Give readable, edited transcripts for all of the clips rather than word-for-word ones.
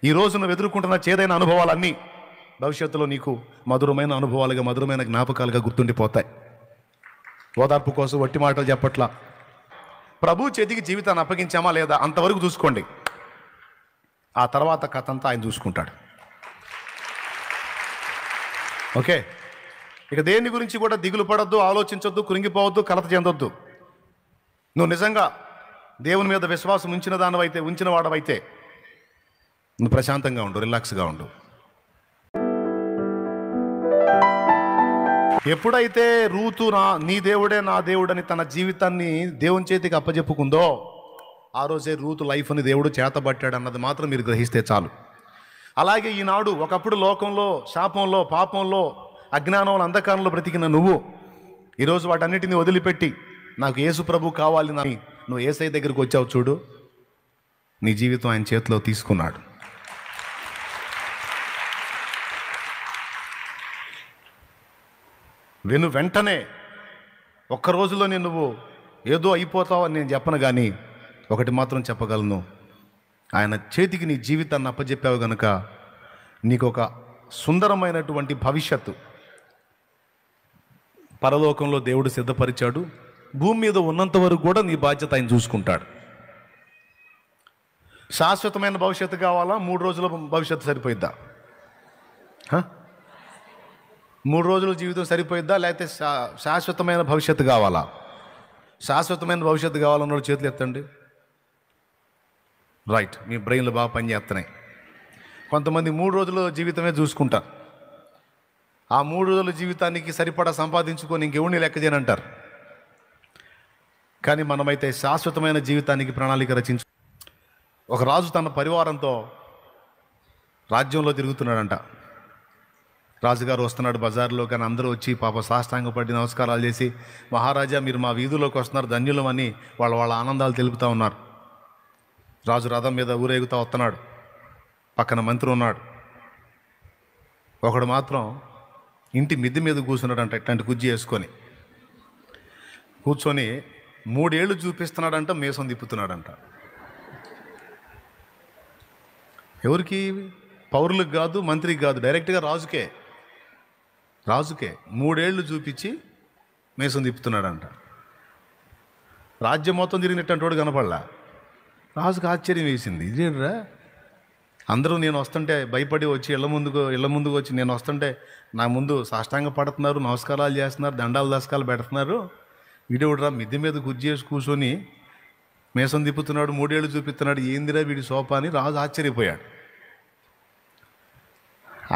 ఈరోజు నువ్వు ఎదుర్కొంటున్న చేదైన అనుభవాలన్నీ భవిష్యత్తులో నీకు మధురమైన అనుభవాలుగా, మధురమైన జ్ఞాపకాలుగా గుర్తుండిపోతాయి. ఓదార్పు కోసం వట్టి మాటలు చెప్పట్లా. ప్రభు చేతికి జీవితాన్ని అప్పగించామా లేదా అంతవరకు చూసుకోండి. ఆ తర్వాత కథ అంతా ఆయన చూసుకుంటాడు. ఓకే, ఇక దేని గురించి కూడా దిగులు పడొద్దు, ఆలోచించొద్దు, కృంగిపోవద్దు, కలత చెందొద్దు. నువ్వు నిజంగా దేవుని మీద విశ్వాసం ఉంచిన వాడవైతే నువ్వు ప్రశాంతంగా ఉండు, రిలాక్స్గా ఉండు. ఎప్పుడైతే రూతు నీ దేవుడే నా దేవుడని తన జీవితాన్ని దేవుని చేతికి అప్పచెప్పుకుందో ఆ రోజే రూతు లైఫ్ని దేవుడు చేతబట్టాడు అన్నది మాత్రం మీరు గ్రహిస్తే చాలు. అలాగే ఈనాడు ఒకప్పుడు లోకంలో శాపంలో, పాపంలో, అజ్ఞానంలో, అంధకారంలో బ్రతికిన నువ్వు ఈరోజు వాటన్నిటిని వదిలిపెట్టి నాకు యేసు ప్రభు కావాలి అని నువ్వు యేసయ్య దగ్గరికి వచ్చావు చూడు, నీ జీవితం ఆయన చేతిలో తీసుకున్నాడు. వెంటనే ఒక్క రోజులోనే నువ్వు ఏదో అయిపోతావు అని నేను చెప్పను, కానీ ఒకటి మాత్రం చెప్పగలను, ఆయన చేతికి నీ జీవితాన్ని అప్పచెప్పావు గనుక నీకు ఒక సుందరమైనటువంటి భవిష్యత్తు పరలోకంలో దేవుడు సిద్ధపరిచాడు. భూమి మీద ఉన్నంత వరకు కూడా నీ బాధ్యత ఆయన చూసుకుంటాడు. శాశ్వతమైన భవిష్యత్తు కావాలా, 3 రోజుల భవిష్యత్తు సరిపోయిద్దా? 3 రోజుల జీవితం సరిపోయిద్దా, లేకపోతే శాశ్వతమైన భవిష్యత్తు కావాలా? శాశ్వతమైన భవిష్యత్తు కావాలన్న చేతులు ఎత్తండి. రైట్, మీ బ్రెయిన్లు బాగా పనిచేస్తున్నాయి. కొంతమంది 3 రోజుల జీవితమే చూసుకుంటారు. ఆ 3 రోజుల జీవితానికి సరిపడా సంపాదించుకొని ఇంకెవరిని లెక్క చేయనంటారు. కానీ మనమైతే శాశ్వతమైన జీవితానికి ప్రణాళిక రచించు. ఒక రాజు తన పరివారంతో రాజ్యంలో తిరుగుతున్నాడంట. రాజుగారు వస్తున్నాడు బజార్లో, కానీ అందరూ వచ్చి పాప సాష్టాంగపడి నమస్కారాలు చేసి, మహారాజా మీరు మా వీధిలోకి వస్తున్నారు, ధన్యులమని వాళ్ళ ఆనందాలు తెలుపుతూ ఉన్నారు. రాజు రథం మీద ఊరేగుతూ వస్తున్నాడు. పక్కన మంత్రి ఉన్నాడు. ఒకడు మాత్రం ఇంటి మిద్దె మీద కూర్చున్నాడంట, ఇట్లాంటి కుజ్జి వేసుకొని కూర్చొని 3 ఏళ్ళు చూపిస్తున్నాడంట, మీసం తిప్పుతున్నాడంట. ఎవరికి? పౌరులకు కాదు, మంత్రికి కాదు, డైరెక్ట్గా రాజుకే 3 ఏళ్ళు చూపించి మీసం తిప్పుతున్నాడంట. రాజ్యం మొత్తం తిరిగినట్టు వాడు కనపడలా. రాజుకు ఆశ్చర్యం వేసింది, ఇదేంట్రా అందరూ నేను వస్తుంటే భయపడి వచ్చి ఇళ్ళ ముందుకు వచ్చి నేను వస్తుంటే నా ముందు సాష్టాంగ పడుతున్నారు, నమస్కారాలు చేస్తున్నారు, దండాలు దశకాలు పెడుతున్నారు, వీడెవడరా మిద్దె మీద కుర్చీ చేసి కూర్చొని మీసం తిప్పుతున్నాడు, 3 ఏళ్ళు చూపిస్తున్నాడు, ఏందిరా వీడి సోపా అని రాజు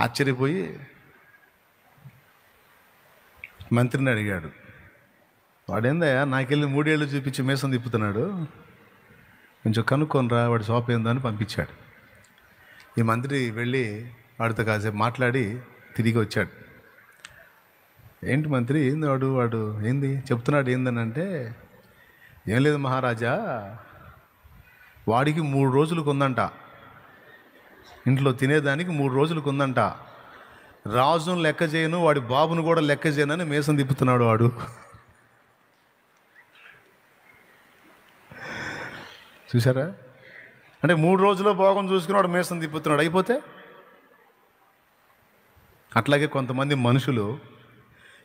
ఆశ్చర్యపోయి మంత్రిని అడిగాడు, వాడేందయ్యా నాకెళ్ళి 3 ఏళ్ళు చూపించి మీసం తిప్పుతున్నాడు, కొంచెం కనుక్కొనిరా వాడి సోప ఏందో అని పంపించాడు. ఈ మంత్రి వెళ్ళి వాడితో కాసేపు మాట్లాడి తిరిగి వచ్చాడు. ఏంటి మంత్రి, ఏంది వాడు ఏంది చెప్తున్నాడు ఏందని అంటే, ఏం లేదు మహారాజా, వాడికి 3 రోజులకు ఉందంట, ఇంట్లో తినేదానికి 3 రోజులకు ఉందంట, రాజును లెక్క చేయను, వాడి బాబును కూడా లెక్క చేయనని మీసం తిప్పుతున్నాడు వాడు. చూసారా? అంటే 3 రోజుల్లో భోగం చూసుకున్నాడు, మీసం తిప్పుతున్నాడు, అయిపోతే. అట్లాగే కొంతమంది మనుషులు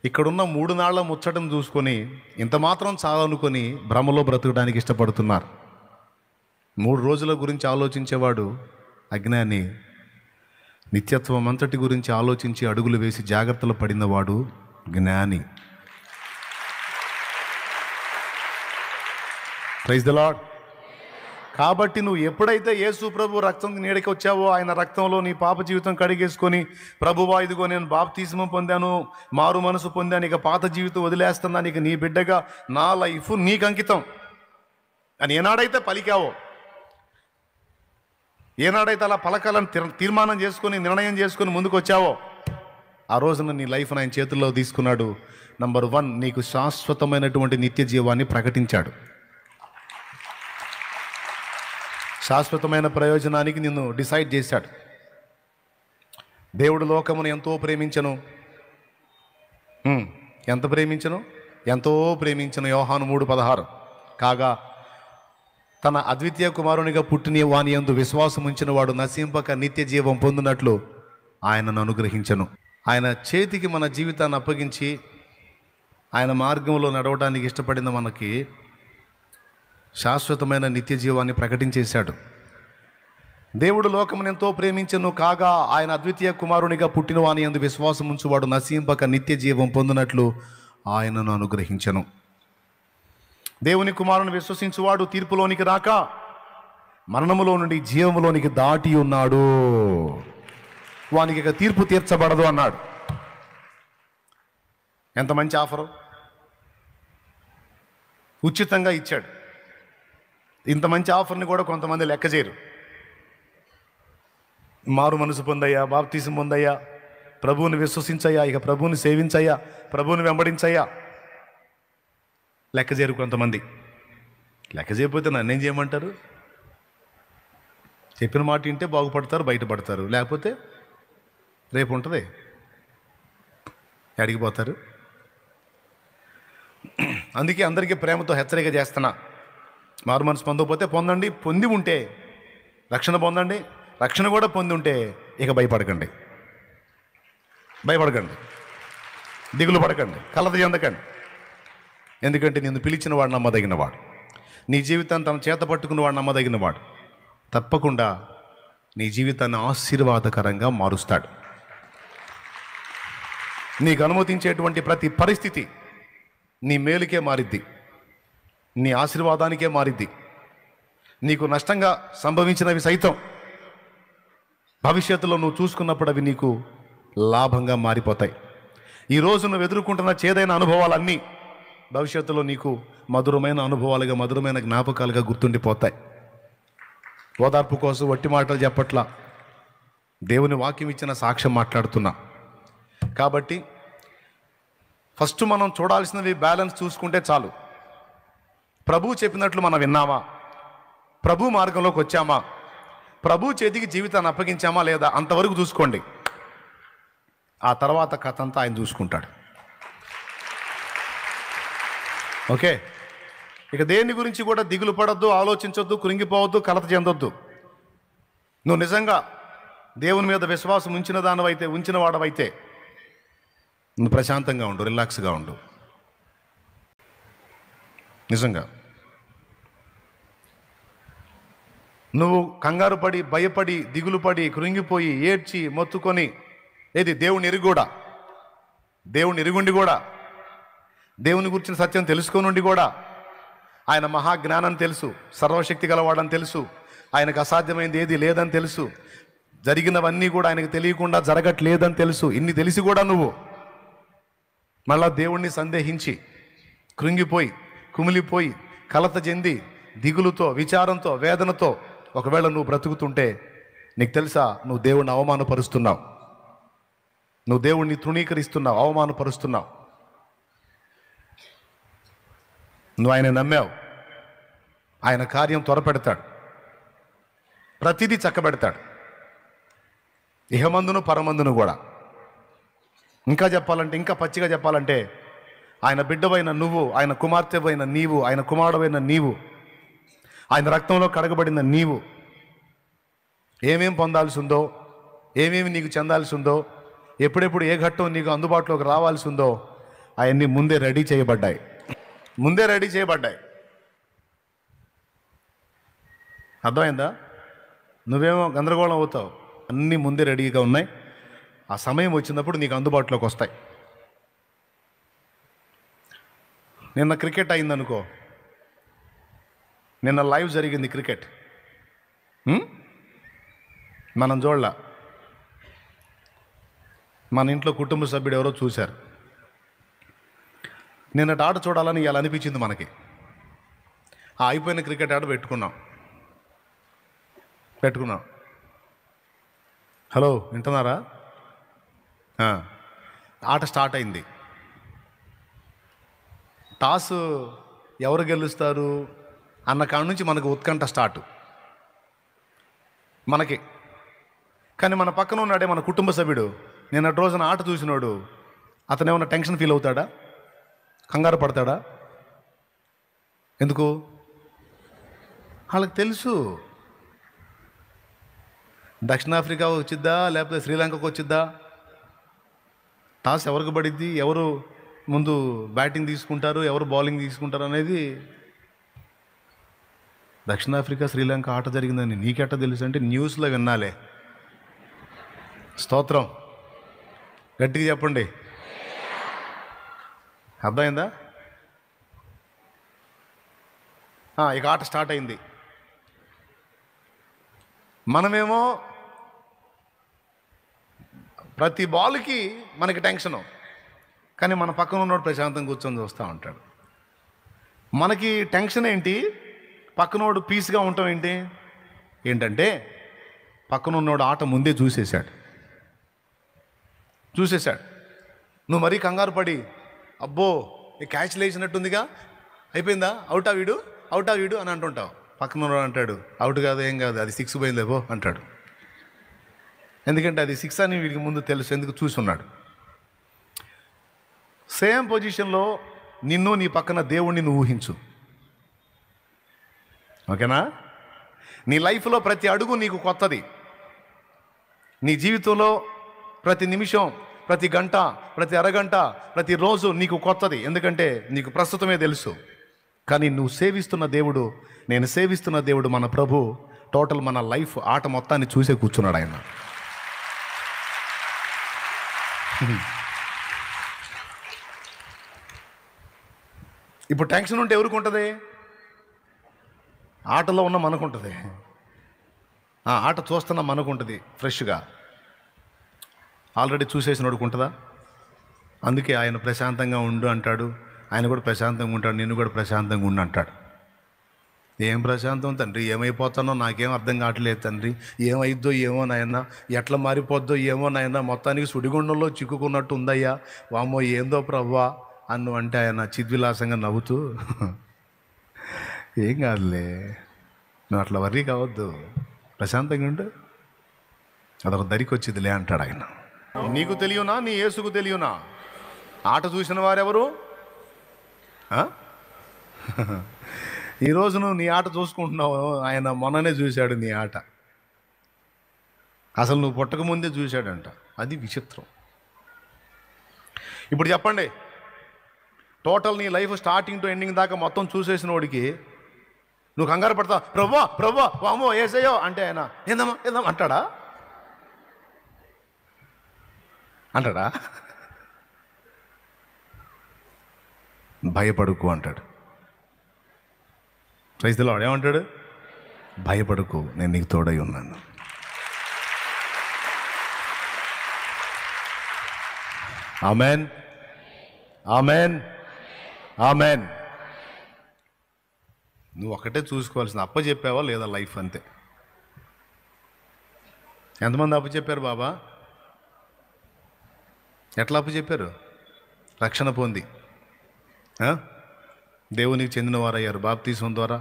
ఇక్కడున్న 3 నాళ్ల ముచ్చటను చూసుకొని ఇంత మాత్రం చాలనుకొని భ్రమలో బ్రతకడానికి ఇష్టపడుతున్నారు. 3 రోజుల గురించి ఆలోచించేవాడు అజ్ఞాని, నిత్యత్వం అంతటి గురించి ఆలోచించి అడుగులు వేసి జాగ్రత్తలు పడినవాడు జ్ఞాని. Praise the lord. కాబట్టి నువ్వు ఎప్పుడైతే యేసు ప్రభు రక్తం నీడకి వచ్చావో, ఆయన రక్తంలో నీ పాప జీవితం కడిగేసుకొని, ప్రభువా ఇదిగో నేను బాప్తిస్మం పొందాను, మారు మనసు పొందాను, ఇక పాత జీవితం వదిలేస్తున్నాను, ఇక నీ బిడ్డగా నా లైఫ్ నీకు అంకితం అని ఏనాడైతే పలికావో, ఏనాడైతే అలా పలకాలని తీర్మానం చేసుకొని, నిర్ణయం చేసుకొని ముందుకు వచ్చావో, ఆ రోజున నీ లైఫ్ ఆయన చేతుల్లో తీసుకున్నాడు. నంబర్ 1, నీకు శాశ్వతమైనటువంటి నిత్య జీవాన్ని ప్రకటించాడు. శాశ్వతమైన ప్రయోజనానికి నిన్ను డిసైడ్ చేశాడు. దేవుడు లోకమును ఎంతో ప్రేమించను, ఎంతో ప్రేమించను, యోహాను 3:16 కాగా తన అద్వితీయ కుమారునిగా పుట్టిన వాని యందు విశ్వాసం ఉంచిన వాడు నశింపక నిత్య జీవం పొందినట్లు ఆయనను అనుగ్రహించను. ఆయన చేతికి మన జీవితాన్ని అప్పగించి ఆయన మార్గంలో నడవడానికి ఇష్టపడిన మనకి శాశ్వతమైన నిత్య జీవాన్ని ప్రకటించేశాడు. దేవుడు లోకమును ఎంతో ప్రేమించెను కాగా ఆయన అద్వితీయ కుమారునిగా పుట్టిన వాని యందు విశ్వాసం ఉంచువాడు నశింపక నిత్య జీవం పొందినట్లు ఆయనను అనుగ్రహించెను. దేవుని కుమారుని విశ్వసించువాడు తీర్పులోనికి రాక మరణములో నుండి జీవములోనికి దాటి ఉన్నాడు, వానికి ఇక తీర్పు తీర్చబడదు అన్నాడు. ఎంత మంచి ఆఫరు, ఉచితంగా ఇచ్చాడు. ఇంత మంచి ఆఫర్ని కూడా కొంతమంది లెక్క చేయరు. మారు మనసు పొందయ్యా, బాప్తిసం పొందయ్యా, ప్రభువుని విశ్వసించయ్యా, ఇక ప్రభువుని సేవించయ్యా, ప్రభువుని వెంబడించయ్యా, లెక్క చేయరు కొంతమంది. లెక్క చేయకపోతే నన్నేం చేయమంటారు? చెప్పిన మాట వింటే బాగుపడతారు, బయటపడతారు. లేకపోతే రేపు ఉంటుంది, అడిగిపోతారు. అందుకే అందరికీ ప్రేమతో హెచ్చరిక చేస్తున్నా, మారు మనసు పొందకపోతే పొందండి, పొంది ఉంటే రక్షణ పొందండి, రక్షణ కూడా పొంది ఉంటే ఇక భయపడకండి, దిగులు పడకండి, కలత చెందకండి. ఎందుకంటే నిన్ను పిలిచిన వాడు నమ్మదగినవాడు, నీ జీవితాన్ని తన చేత పట్టుకున్న వాడు నమ్మదగినవాడు. తప్పకుండా నీ జీవితాన్ని ఆశీర్వాదకరంగా మారుస్తాడు. నీకు అనుమతించేటువంటి ప్రతి పరిస్థితి నీ మేలుకే మారిద్ది, నీ ఆశీర్వాదానికే మారిద్ది. నీకు నష్టంగా సంభవించినవి సైతం భవిష్యత్తులో నువ్వు చూసుకున్నప్పుడు అవి నీకు లాభంగా మారిపోతాయి. ఈరోజు నువ్వు ఎదుర్కొంటున్న చేదైన అనుభవాలన్నీ భవిష్యత్తులో నీకు మధురమైన అనుభవాలుగా, మధురమైన జ్ఞాపకాలుగా గుర్తుండిపోతాయి. ఓదార్పు కోసం వట్టి మాటలు చెప్పట్లా, దేవుని వాక్యం ఇచ్చిన సాక్ష్యం మాట్లాడుతున్నా. కాబట్టి ఫస్ట్ మనం చూడాల్సినవి బ్యాలెన్స్ చూసుకుంటే చాలు. ప్రభువు చెప్పినట్లు మనం విన్నామా, ప్రభు మార్గంలోకి వచ్చామా, ప్రభు చేతికి జీవితాన్ని అప్పగించామా లేదా, అంతవరకు చూసుకోండి. ఆ తర్వాత కథ అంతా ఆయన చూసుకుంటాడు. ఓకే, ఇక దేని గురించి కూడా దిగులు పడద్దు, ఆలోచించొద్దు, కృంగిపోవద్దు, కలత చెందొద్దు. నువ్వు నిజంగా దేవుని మీద విశ్వాసం ఉంచిన వాడవైతే నువ్వు ప్రశాంతంగా ఉండు, రిలాక్స్గా ఉండు. నిజంగా నువ్వు కంగారు పడి, భయపడి, దిగులు పడి, కృంగిపోయి, ఏడ్చి, మొత్తుకొని దేవుని ఎరుగుండి కూడా, దేవుని గురించిన సత్యం తెలుసుకోనుండి కూడా, ఆయన మహాజ్ఞానం తెలుసు, సర్వశక్తి గలవాడని తెలుసు, ఆయనకు అసాధ్యమైంది ఏది లేదని తెలుసు, జరిగినవన్నీ కూడా ఆయనకు తెలియకుండా జరగట్లేదని తెలుసు. ఇన్ని తెలిసి కూడా నువ్వు మళ్ళా దేవుణ్ణి సందేహించి, కృంగిపోయి, కుమిలిపోయి, కలత చెంది, దిగులుతో, విచారంతో, వేదనతో ఒకవేళ నువ్వు బ్రతుకుతుంటే నీకు తెలుసా, నువ్వు దేవుణ్ణి అవమానపరుస్తున్నావు, నువ్వు దేవుణ్ణి తృణీకరిస్తున్నావు, అవమానపరుస్తున్నావు. నువ్వు ఆయన నమ్మావు, ఆయన కార్యం త్వరపెడతాడు, ప్రతిదీ చక్కబెడతాడు, ఇహమందును పరమందును కూడా. ఇంకా చెప్పాలంటే, ఇంకా పచ్చిగా చెప్పాలంటే, ఆయన బిడ్డవైన నువ్వు, ఆయన కుమార్తెవైన నీవు, ఆయన కుమారుడైన నీవు, ఆయన రక్తంలో కడగబడిన నీవు ఏమేం పొందాల్సి ఉందో, ఏమేమి నీకు చెందాల్సి ఉందో, ఎప్పుడెప్పుడు ఏ ఘట్టం నీకు అందుబాటులోకి రావాల్సి ఉందో అవన్నీ ముందే రెడీ చేయబడ్డాయి. అర్థమైందా? నువ్వేమో గందరగోళం అవుతావు, అన్నీ ముందే రెడీగా ఉన్నాయి. ఆ సమయం వచ్చినప్పుడు నీకు అందుబాటులోకి వస్తాయి. నిన్న క్రికెట్ అయిందనుకో, నిన్న లైవ్ జరిగింది క్రికెట్, మనం చూడలా, మన ఇంట్లో కుటుంబ సభ్యుడు ఎవరో చూశారు. నిన్నటి ఆట చూడాలని ఇలా అనిపించింది మనకి. ఆ అయిపోయిన క్రికెట్ ఆట పెట్టుకున్నాం. హలో, వింటున్నారా? ఆట స్టార్ట్ అయింది. టాస్ ఎవరు గెలుస్తారు అన్న కాడ నుంచి మనకు ఉత్కంఠ స్టార్ట్ మనకి. కానీ మన పక్కన ఉన్నాడే మన కుటుంబ సభ్యుడు, నిన్నటి రోజున ఆట చూసినోడు, అతను ఏమన్నా టెన్షన్ ఫీల్ అవుతాడా, కంగారు పడతాడా? ఎందుకు? వాళ్ళకి తెలుసు దక్షిణాఫ్రికా వచ్చిద్దా లేకపోతే శ్రీలంకకు వచ్చిద్దా, టాస్ ఎవరికి పడిద్ది, ఎవరు ముందు బ్యాటింగ్ తీసుకుంటారు, ఎవరు బౌలింగ్ తీసుకుంటారు అనేది. దక్షిణాఫ్రికా శ్రీలంక ఆట జరిగిందని నీకెట్ట తెలుసు అంటే న్యూస్లో విన్నాలే. స్తోత్రం, గట్టిగా చెప్పండి. అర్థమైందా? ఇక ఆట స్టార్ట్ అయింది. మనమేమో ప్రతి బాల్కి మనకి టెన్షను, కానీ మన పక్కన ఉన్నోడు ప్రశాంతంగా కూర్చొని చూస్తూ ఉంటాడు. మనకి టెన్షన్ ఏంటి, పక్కనోడు పీస్గా ఉంటాం ఏంటంటే పక్కన ఉన్నోడు ఆట ముందే చూసేశాడు. నువ్వు మరీ కంగారు పడి అబ్బో ఈ క్యాచ్ లేచినట్టుందిగా, అయిపోయిందా, అవుటా వీడు అని అంటుంటావు. పక్కన ఉన్నోడు అంటాడు అవుట్ కాదు, ఏం కాదు, అది 6 పోయిందేవో అంటాడు. ఎందుకంటే అది 6 అని వీడికి ముందు తెలుసు, ఎందుకు చూసున్నాడు. సేమ్ పొజిషన్లో నిన్ను, నీ పక్కన దేవుణ్ణి నువ్వు ఊహించు. ఓకేనా? నీ లైఫ్లో ప్రతి అడుగు నీకు కొత్తది. నీ జీవితంలో ప్రతి నిమిషం, ప్రతి గంట, ప్రతి అరగంట, ప్రతిరోజు నీకు కొత్తది. ఎందుకంటే నీకు ప్రస్తుతమే తెలుసు. కానీ నువ్వు సేవిస్తున్న దేవుడు, నేను సేవిస్తున్న దేవుడు, మన ప్రభు టోటల్ మన లైఫ్ ఆట మొత్తాన్ని చూసే కూర్చున్నాడు ఆయన. ఇప్పుడు టెన్షన్ ఉంటే ఎవరికి ఉంటుంది? ఆటలో ఉన్న మనకుంటుంది, ఆట చూస్తున్న మనకుంటుంది ఫ్రెష్గా. ఆల్రెడీ చూసేసినోడికి ఉంటుందా? అందుకే ఆయన ప్రశాంతంగా ఉండు అంటాడు. ఆయన కూడా ప్రశాంతంగా ఉంటాడు, నిన్ను కూడా ప్రశాంతంగా ఉండు అంటాడు. ఏం ప్రశాంతం తండ్రి, ఏమైపోతానో నాకేం అర్థం కావట్లేదు తండ్రి, ఏమైద్దో ఏమో నాయన, ఎట్లా మారిపోద్దో ఏమో నాయన, మొత్తానికి సుడిగుండంలో చిక్కుకున్నట్టు ఉందయ్యా, వామ్మో ఏందో ప్రవ్వా అన్ను అంటే ఆయన చిద్విలాసంగా నవ్వుతూ ఏం కాదులే, నువ్వు అట్లా వర్రీ కావద్దు, ప్రశాంతంగా ఉండు, అదొక దరికి వచ్చిందిలే అంటాడు ఆయన. నీకు తెలియనా, నీ యేసుకు తెలియనా? ఆట చూసిన వారెవరు? ఈరోజు నువ్వు నీ ఆట చూసుకుంటున్నావు, ఆయన మొన్ననే చూశాడు నీ ఆట. అసలు నువ్వు పుట్టకముందే చూశాడంట. అది విచిత్రం. ఇప్పుడు చెప్పండి, టోటల్ నీ లైఫ్ స్టార్టింగ్ టు ఎండింగ్ దాకా మొత్తం చూసేసిన వాడికి నువ్వు కంగారు పడతావు, ప్రభా వామో ఏసయ్యో అంటే ఆయన ఏందమ్మా అంటాడా? భయపడుకు అంటాడు. Praise the lord. ఏమంటాడు? భయపడుకు, నేను నీకు తోడై ఉన్నాను. Amen, amen, amen. నువ్వు ఒక్కటే చూసుకోవాల్సింది, అప్పచెప్పావా లేదా లైఫ్, అంతే. ఎంతమంది అప్పచెప్పారు బాబా? ఎట్లా అప్పచెప్పారు? రక్షణ పొంది దేవునికి చెందిన వారయ్యారు, బాప్తీసం ద్వారా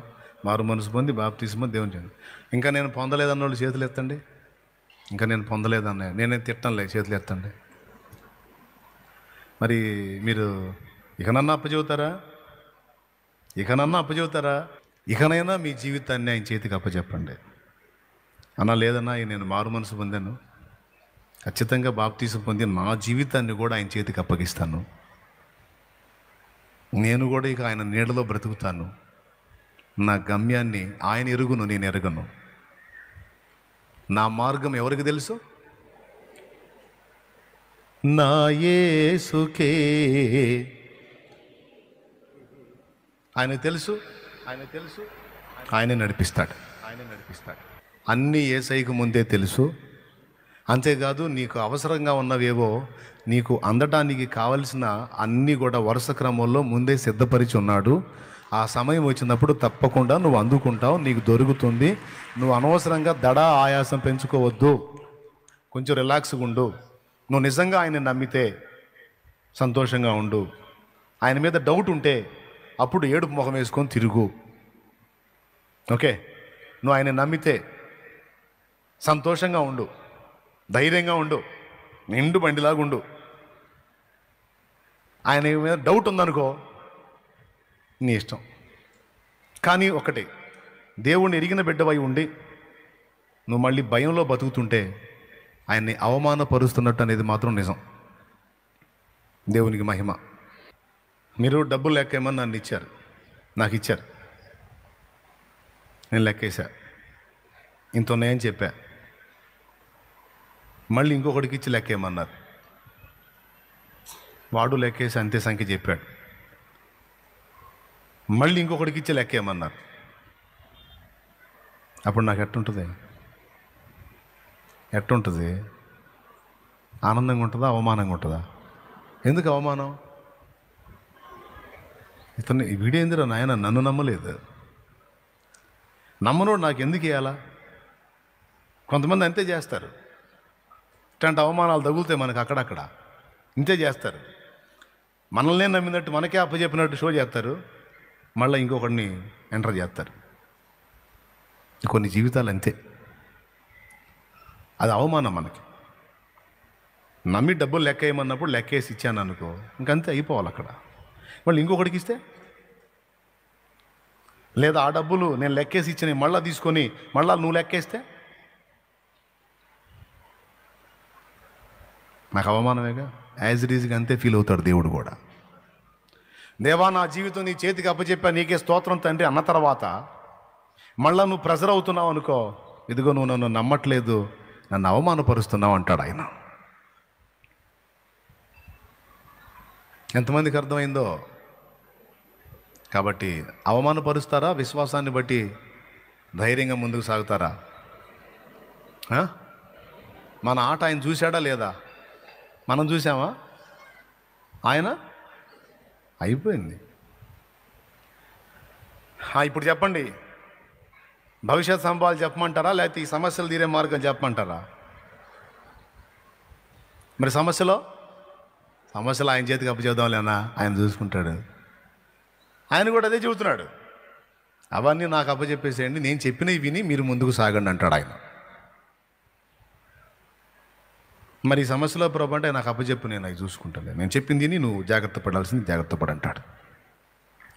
మారు మనసు పొంది బాప్తీసం పొంది దేవుని చెంది. ఇంకా నేను పొందలేదన్న వాళ్ళు చేతులు ఎత్తండి. ఇంకా నేను పొందలేదన్న, నేనే తిట్టంలే, చేతులు ఎత్తండి. మరి మీరు ఇకనన్నా అప్పచెబుతారా? ఇకనైనా మీ జీవితాన్ని ఆయన చేతికి అప్పచెప్పండి. అన్నా లేదన్నా నేను మారు మనసు పొందాను, ఖచ్చితంగా బాప్తీసం పొంది నా జీవితాన్ని కూడా ఆయన చేతికి అప్పగిస్తాను, నేను కూడా ఇక ఆయన నీడలో బ్రతుకుతాను, నా గమ్యాన్ని ఆయన ఎరుగును, నేను ఎరగను, నా మార్గం ఎవరికి తెలుసు? నా యేసుకే. ఆయన తెలుసు, ఆయనే నడిపిస్తాడు. అన్నీ యేసయ్యకు ముందే తెలుసు. అంతేకాదు, నీకు అవసరంగా ఉన్నవేవో, నీకు అందటానికి కావలసిన అన్నీ కూడా వరుస క్రమంలో ముందే సిద్ధపరిచి ఉన్నాడు. ఆ సమయం వచ్చినప్పుడు తప్పకుండా నువ్వు అందుకుంటావు, నీకు దొరుకుతుంది. నువ్వు అనవసరంగా ఆయాసం పెంచుకోవద్దు, కొంచెం రిలాక్స్గా ఉండు. నువ్వు నిజంగా ఆయన నమ్మితే సంతోషంగా ఉండు. ఆయన మీద డౌట్ ఉంటే అప్పుడు ఏడుపు ముఖం వేసుకొని తిరుగు. ఓకే, నువ్వు ఆయన నమ్మితే సంతోషంగా ఉండు, ధైర్యంగా ఉండు, నిండు బండిలాగా ఉండు. ఆయన మీద డౌట్ ఉందనుకో, నీ ఇష్టం. కానీ ఒకటి, దేవుణ్ణి ఎరిగిన బిడ్డవై ఉండి నువ్వు మళ్ళీ భయంలో బతుకుతుంటే ఆయన్ని అవమానపరుస్తున్నట్టు అనేది మాత్రం నిజం. దేవునికి మహిమ. మీరు డబ్బులు లెక్కేమని నన్ను ఇచ్చారు, నాకు ఇచ్చారు, నేను లెక్కేసా, ఇంత ఉన్నాయని చెప్పా. మళ్ళీ ఇంకొకటికి ఇచ్చి లెక్కేయమన్నారు, వాడు లెక్కేసి అంతే సంఖ్య చెప్పాడు. మళ్ళీ ఇంకొకటికి ఇచ్చి లెక్కేయమన్నారు. అప్పుడు నాకు ఎట్టుంటుంది? ఆనందంగా ఉంటుందా, అవమానంగా ఉంటుందా? ఎందుకు అవమానం? ఇతను వీడేందిరా నాయన నన్ను నమ్మలేదు, నమ్మనోడు నాకు ఎందుకు ఇవ్వాలా? కొంతమంది అంతే చేస్తారు. ఇట్లాంటి అవమానాలు తగులుతాయి మనకు అక్కడక్కడ, ఇంతే చేస్తారు. మనల్నే నమ్మినట్టు మనకే అప్పచెప్పినట్టు షో చేస్తారు, మళ్ళీ ఇంకొకడిని ఎంటర్ చేస్తారు. కొన్ని జీవితాలు అంతే, అది అవమానం మనకి. నమ్మి డబ్బులు లెక్క వేయమన్నప్పుడు లెక్కేసి ఇచ్చాను అనుకో, ఇంకంతే అయిపోవాలి అక్కడ. మళ్ళీ ఇంకొకటికి ఇస్తే, లేదా ఆ డబ్బులు నేను లెక్కేసి ఇచ్చిన మళ్ళీ తీసుకొని మళ్ళీ నువ్వు లెక్కేస్తే నాకు అవమానమేగా. యాజ్ ఇట్ ఈజ్గా అంతే ఫీల్ అవుతాడు దేవుడు కూడా. దేవా నా జీవితం నీ చేతికి అప్పచెప్పా, నీకే స్తోత్రం తండ్రి అన్న తర్వాత మళ్ళీ నువ్వు ప్రెజర్ అవుతున్నావు అనుకో, ఇదిగో నువ్వు నన్ను నమ్మట్లేదు, నన్ను అవమానపరుస్తున్నావు అంటాడు ఆయన. ఎంతమందికి అర్థమైందో? కాబట్టి అవమానపరుస్తారా? విశ్వాసాన్ని బట్టి ధైర్యంగా ముందుకు సాగుతారా? మన ఆట ఆయన చూశాడా లేదా? మనం చూసామా? ఆయన అయిపోయింది. ఇప్పుడు చెప్పండి, భవిష్యత్ సంభవాలు చెప్పమంటారా, లేకపోతే ఈ సమస్యలు తీరే మార్గం చెప్పమంటారా? మరి సమస్యలు ఆయన చేతికి అప్పచెప్దాంలేనా, ఆయన చూసుకుంటాడు. ఆయన కూడా అదే చెబుతున్నాడు, అవన్నీ నాకు అప్పచెప్పేసేయండి, నేను చెప్పినవి విని మీరు ముందుకు సాగండి అంటాడు ఆయన. మరి ఈ సమస్యలో ప్రభు అంటే నాకు అప్పచెప్పు, నేను అవి చూసుకుంటాను, నేను చెప్పింది విని నువ్వు జాగ్రత్త పడాల్సింది జాగ్రత్త పడంటాడు.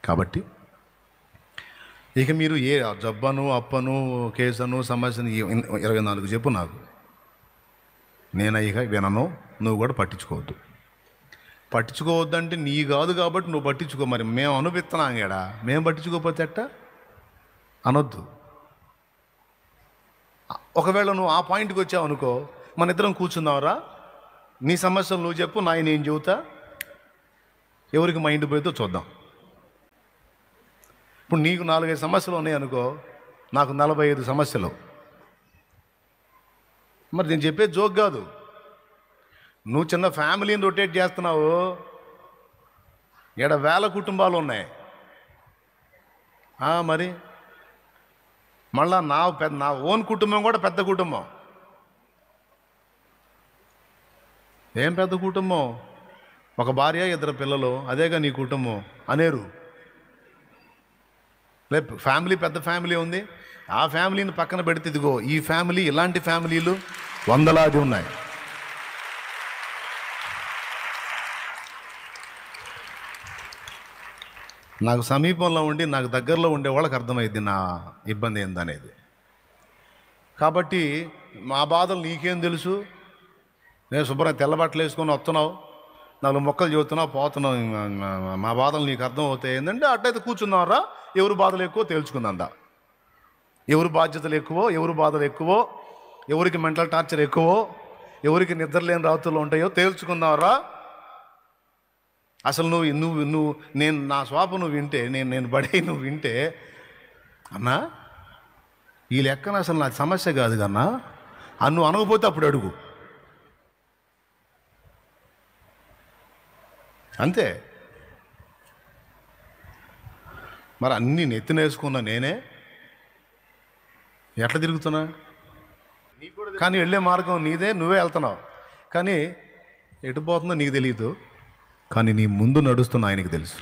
కాబట్టి ఇక మీరు ఏ జబ్బను, అప్పను, కేసును, సమస్యను 24 చెప్పు నాకు, నేను ఇక వినను, నువ్వు కూడా పట్టించుకోవద్దంటే నీ కాదు కాబట్టి నువ్వు పట్టించుకో. మరి మేము అనుపిస్తున్నాం గేడా, మేము పట్టించుకోకపోతే ఎట్ట అనొద్దు. ఒకవేళ నువ్వు ఆ పాయింట్కి వచ్చావు అనుకో, మన ఇద్దరం కూర్చుందావరా, నీ సమస్యలు నువ్వు చెప్పు, నేను చెబుతా, ఎవరికి మైండ్ పోయితో చూద్దాం. ఇప్పుడు నీకు 4-5 సమస్యలు ఉన్నాయనుకో, నాకు 45 సమస్యలు. మరి నేను చెప్పేది జోక్ కాదు. నువ్వు చిన్న ఫ్యామిలీని రొటేట్ చేస్తున్నావు, ఈడ 1000 కుటుంబాలు ఉన్నాయి. మరి మళ్ళా నా ఓన్ కుటుంబం కూడా పెద్ద కుటుంబం. ఏం పెద్ద కుటుంబం? ఒక భార్య, 2 పిల్లలు, అదేగా నీ కుటుంబం అనేరు. ఫ్యామిలీ పెద్ద ఫ్యామిలీ ఉంది, ఆ ఫ్యామిలీని పక్కన పెడితే ఇదిగో ఈ ఫ్యామిలీ, ఇలాంటి ఫ్యామిలీలు వందలాది ఉన్నాయి. నాకు సమీపంలో ఉండి నాకు దగ్గరలో ఉండే వాళ్ళకి అర్థమైంది నా ఇబ్బంది ఏందనేది. కాబట్టి మా బాధలు నీకేం తెలుసు? నేను శుభ్రంగా తెల్లబట్టలు వేసుకొని వస్తున్నావు, 4 మొక్కలు చెబుతున్నావు, పోతున్నావు. మా బాధలు నీకు అర్థం అవుతాయి ఏంటంటే అట్టయితే కూర్చున్నారా, ఎవరు బాధలు ఎక్కువ తేల్చుకుందా, ఎవరు బాధ్యతలు ఎక్కువో, ఎవరు బాధలు ఎక్కువో, ఎవరికి మెంటల్ టార్చర్ ఎక్కువో, ఎవరికి నిద్ర లేని రాత్రులు ఉంటాయో తేల్చుకున్నారా. అసలు నువ్వు నేను నా స్వాప నువ్వు వింటే, నేను బడే నువ్వు వింటే, అన్నా ఈ లెక్కన అసలు నాకు సమస్య కాదు కన్నా నువ్వు అనకపోతే అప్పుడు అడుగు, అంతే. మరి అన్నీ నెత్తినేసుకున్నా నేనే ఎట్లా తిరుగుతున్నా? కానీ వెళ్ళే మార్గం నీదే, నువ్వే వెళ్తున్నావు. కానీ ఎటు పోతుందో నీకు తెలియదు, కానీ నీ ముందు నడుస్తున్న ఆయనకి తెలుసు.